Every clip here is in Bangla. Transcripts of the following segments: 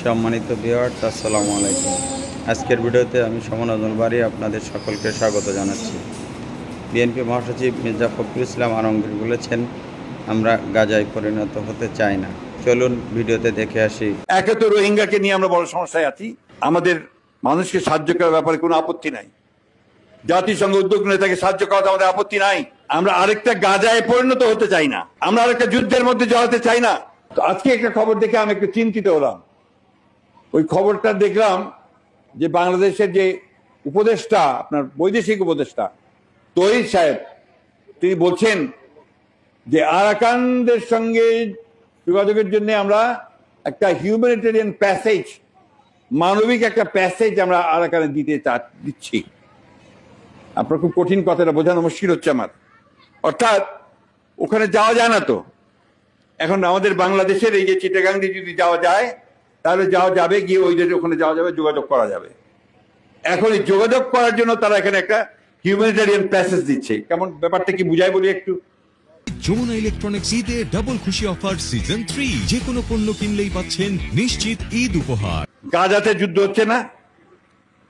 সম্মানিত ভিউয়ার্স, আসসালামু আলাইকুম। আজকের ভিডিওতে আমি সুমন আজমল বারী আপনাদের সকলকে স্বাগত জানাচ্ছি। বিএনপি মহাসচিব মির্জা ফখরুল ইসলাম আলমগীর বলেছেন, আমরা গাজায় পরিণত হতে চাই না। চলুন ভিডিওতে দেখে আসি। একে তো রোহিঙ্গাকে নিয়ে আমরা বড় সমস্যায় আছি। আমাদের মানুষকে সাহায্য করার ব্যাপারে কোনো আপত্তি নাই, জাতিসংঘ উদ্যোগ নিয়ে তাকে সাহায্য করাতে আমাদের আপত্তি নাই। আমরা আরেকটা গাজায় পরিণত হতে চাই না, আমরা আরেকটা যুদ্ধের মধ্যে জড়াতে চাই না। তো আজকে একটা খবর দেখে আমি একটু চিন্তিত হলাম। ওই খবরটা দেখলাম যে বাংলাদেশের যে উপদেষ্টা, আপনার বৈদেশিক উপদেষ্টা তহিদ সাহেব, তিনি বলছেন যে আরাকানদের সঙ্গে যোগাযোগের জন্য আমরা একটা হিউম্যানিটেরিয়ান প্যাসেজ, মানবিক একটা প্যাসেজ আমরা আরাকানে দিচ্ছি। আপনার খুব কঠিন কথাটা বোঝানো মুশকিল হচ্ছে আমার। অর্থাৎ ওখানে যাওয়া যায় না তো। এখন আমাদের বাংলাদেশের এই যে চিটাগাং দিয়ে যদি যাওয়া যায়, তাহলে যাওয়া যাবে, গিয়ে ওই ওখানে যাওয়া যাবে, যোগাযোগ করা যাবে। এখন এই যোগাযোগ করার জন্য তারা এখানে একটা হিউম্যানিটেরিয়ান প্যাসেজ দিচ্ছে। কেমন ব্যাপারটা কি বুঝাই বলি একটু। যমুনা ইলেকট্রনিক্স ঈদে ডাবল খুশি অফার সিজন 3, যে কোনো পণ্য কিনলেই পাচ্ছেন নিশ্চিত ঈদ উপহার। গাজাতে যুদ্ধ হচ্ছে না,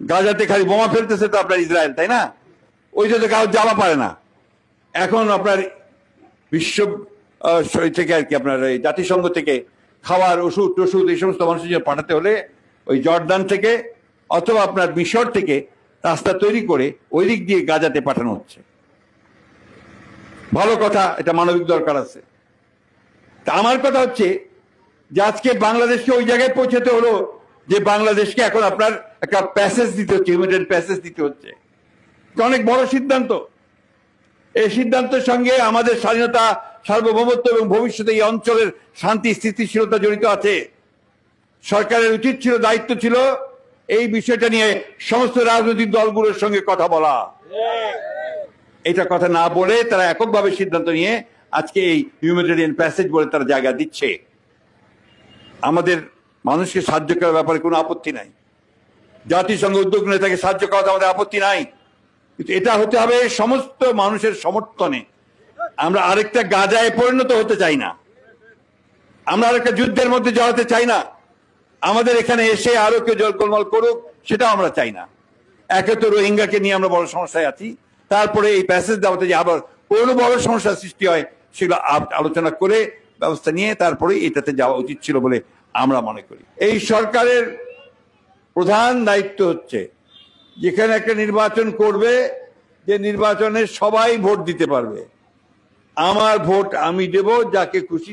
গাজাতে খালি বোমা ফেলতেছে তো আপনার ইসরায়েল, তাই না? ওই যে কাউ যাওয়া পারে না। এখন আপনার বিশ্ব থেকে আর কি, আপনার এই জাতিসংঘ থেকে খাবার, ওষুধ টষুধ এই সমস্ত মানুষের জন্য পাঠাতে হলে ওই জর্দান থেকে অথবা আপনার মিশর থেকে রাস্তা তৈরি করে ওই দিক দিয়ে গাজাতে পাঠানো হচ্ছে। ভালো কথা, এটা মানবিক দরকার আছে। তা আমার কথা হচ্ছে যে আজকে বাংলাদেশকে ওই জায়গায় পৌঁছাতে হলো যে বাংলাদেশকে এখন আপনার একটা প্যাসেজ দিতে হচ্ছে, হিউম্যানিটেরিয়ান প্যাসেজ দিতে হচ্ছে। এটা অনেক বড় সিদ্ধান্ত। এই সিদ্ধান্তের সঙ্গে আমাদের স্বাধীনতা, সার্বভৌমত্ব এবং ভবিষ্যতে এই অঞ্চলের শান্তি স্থিতিশীলতা জড়িত আছে। সরকারের উচিত ছিল, দায়িত্ব ছিল এই বিষয়টা নিয়ে সমস্ত রাজনৈতিক দলগুলোর সঙ্গে কথা বলা। এটা কথা না বলে তারা এককভাবে সিদ্ধান্ত নিয়ে আজকে এই হিউম্যানিটেরিয়ান প্যাসেজ বলে তারা জায়গা দিচ্ছে। আমাদের মানুষকে সাহায্য করার ব্যাপারে কোনো আপত্তি নাই, জাতিসংঘ উদ্যোগ নিয়ে তাকে সাহায্য করাতে আমাদের আপত্তি নাই। কিন্তু এটা হতে হবে সমস্ত মানুষের সমর্থনে। আমরা আরেকটা গাজায় পরিণত হতে চাই না, আমরা আরেকটা যুদ্ধের মধ্যে জড়াতে চাই না। আমাদের এখানে এসে আরো কেউ জলকলমল করুক, সেটাও আমরা চাই না। একে তো রোহিঙ্গাকে নিয়ে আমরা বড় সমস্যায় আছি, তারপরে এই প্যাসেজ দেওয়াতে যে আবার কোনো বড় সমস্যার সৃষ্টি হয় সেগুলো আলোচনা করে ব্যবস্থা নিয়ে তারপরে এটাতে যাওয়া উচিত ছিল বলে আমরা মনে করি। এই সরকারের প্রধান দায়িত্ব হচ্ছে যেখানে একটা নির্বাচন করবে, যে নির্বাচনে সবাই ভোট দিতে পারবে। আমার ভোট আমি দেব, যাকে খুশি